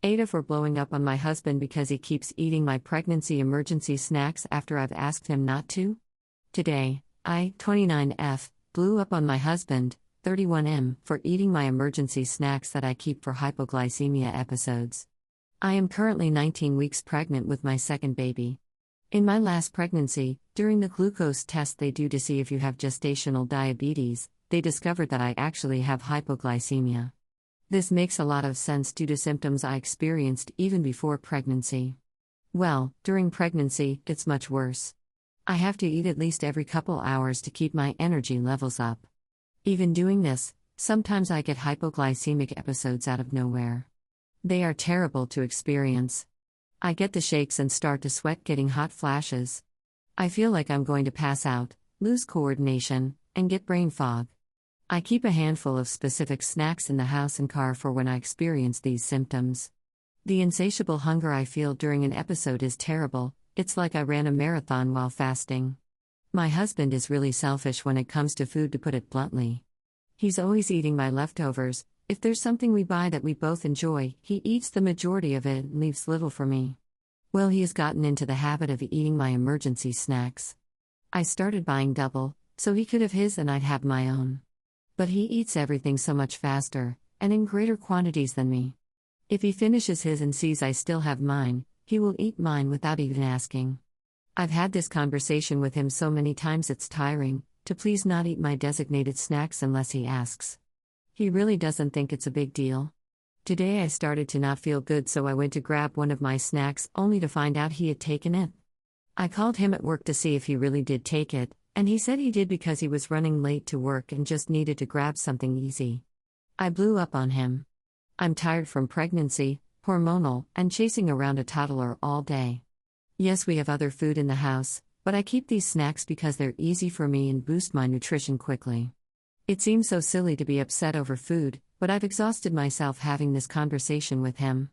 AITAH for blowing up on my husband because he keeps eating my pregnancy emergency snacks after I've asked him not to? Today, I, 29F, blew up on my husband, 31M, for eating my emergency snacks that I keep for hypoglycemia episodes. I am currently 19 weeks pregnant with my second baby. In my last pregnancy, during the glucose test they do to see if you have gestational diabetes, they discovered that I actually have hypoglycemia. This makes a lot of sense due to symptoms I experienced even before pregnancy. Well, during pregnancy, it's much worse. I have to eat at least every couple hours to keep my energy levels up. Even doing this, sometimes I get hypoglycemic episodes out of nowhere. They are terrible to experience. I get the shakes and start to sweat, getting hot flashes. I feel like I'm going to pass out, lose coordination, and get brain fog. I keep a handful of specific snacks in the house and car for when I experience these symptoms. The insatiable hunger I feel during an episode is terrible. It's like I ran a marathon while fasting. My husband is really selfish when it comes to food, to put it bluntly. He's always eating my leftovers. If there's something we buy that we both enjoy, he eats the majority of it and leaves little for me. Well, he has gotten into the habit of eating my emergency snacks. I started buying double, so he could have his and I'd have my own. But he eats everything so much faster, and in greater quantities than me. If he finishes his and sees I still have mine, he will eat mine without even asking. I've had this conversation with him so many times it's tiring, to please not eat my designated snacks unless he asks. He really doesn't think it's a big deal. Today I started to not feel good, so I went to grab one of my snacks only to find out he had taken it. I called him at work to see if he really did take it, and he said he did because he was running late to work and just needed to grab something easy. I blew up on him. I'm tired from pregnancy, hormonal, and chasing around a toddler all day. Yes, we have other food in the house, but I keep these snacks because they're easy for me and boost my nutrition quickly. It seems so silly to be upset over food, but I've exhausted myself having this conversation with him.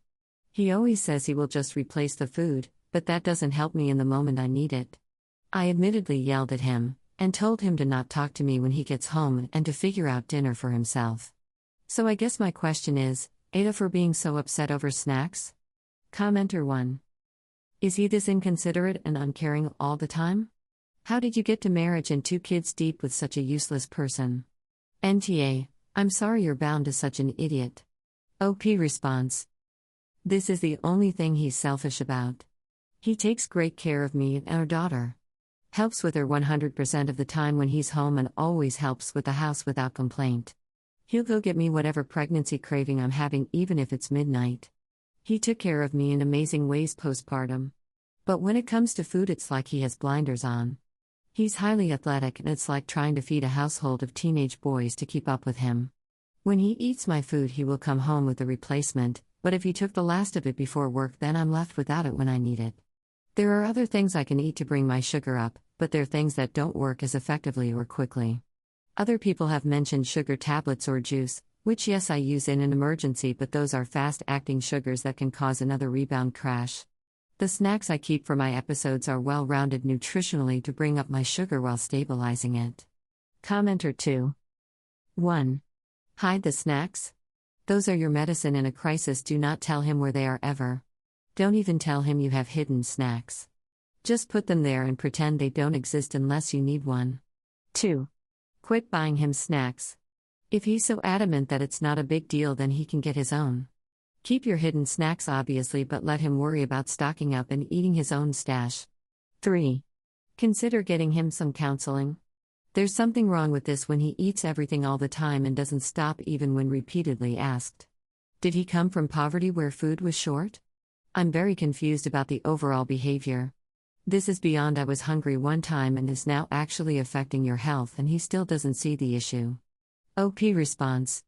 He always says he will just replace the food, but that doesn't help me in the moment I need it. I admittedly yelled at him, and told him to not talk to me when he gets home and to figure out dinner for himself. So I guess my question is, AITAH for being so upset over snacks? Commenter 1. Is he this inconsiderate and uncaring all the time? How did you get to marriage and 2 kids deep with such a useless person? NTA, I'm sorry you're bound to such an idiot. OP response. This is the only thing he's selfish about. He takes great care of me and our daughter. Helps with her 100% of the time when he's home and always helps with the house without complaint. He'll go get me whatever pregnancy craving I'm having even if it's midnight. He took care of me in amazing ways postpartum. But when it comes to food it's like he has blinders on. He's highly athletic and it's like trying to feed a household of teenage boys to keep up with him. When he eats my food he will come home with a replacement, but if he took the last of it before work then I'm left without it when I need it. There are other things I can eat to bring my sugar up, but they're things that don't work as effectively or quickly. Other people have mentioned sugar tablets or juice, which yes I use in an emergency, but those are fast-acting sugars that can cause another rebound crash. The snacks I keep for my episodes are well-rounded nutritionally to bring up my sugar while stabilizing it. Commenter 2. 1. Hide the snacks? Those are your medicine in a crisis. Do not tell him where they are ever. Don't even tell him you have hidden snacks. Just put them there and pretend they don't exist unless you need one. 2. Quit buying him snacks. If he's so adamant that it's not a big deal then he can get his own. Keep your hidden snacks obviously, but let him worry about stocking up and eating his own stash. 3. Consider getting him some counseling. There's something wrong with this when he eats everything all the time and doesn't stop even when repeatedly asked. Did he come from poverty where food was short? I'm very confused about the overall behavior. This is beyond I was hungry one time and is now actually affecting your health and he still doesn't see the issue. OP response.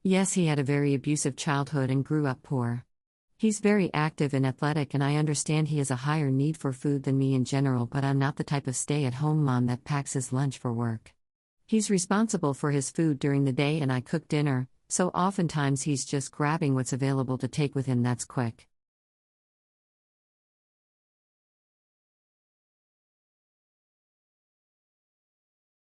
Yes, he had a very abusive childhood and grew up poor. He's very active and athletic and I understand he has a higher need for food than me in general, but I'm not the type of stay-at-home mom that packs his lunch for work. He's responsible for his food during the day and I cook dinner, so oftentimes he's just grabbing what's available to take with him that's quick.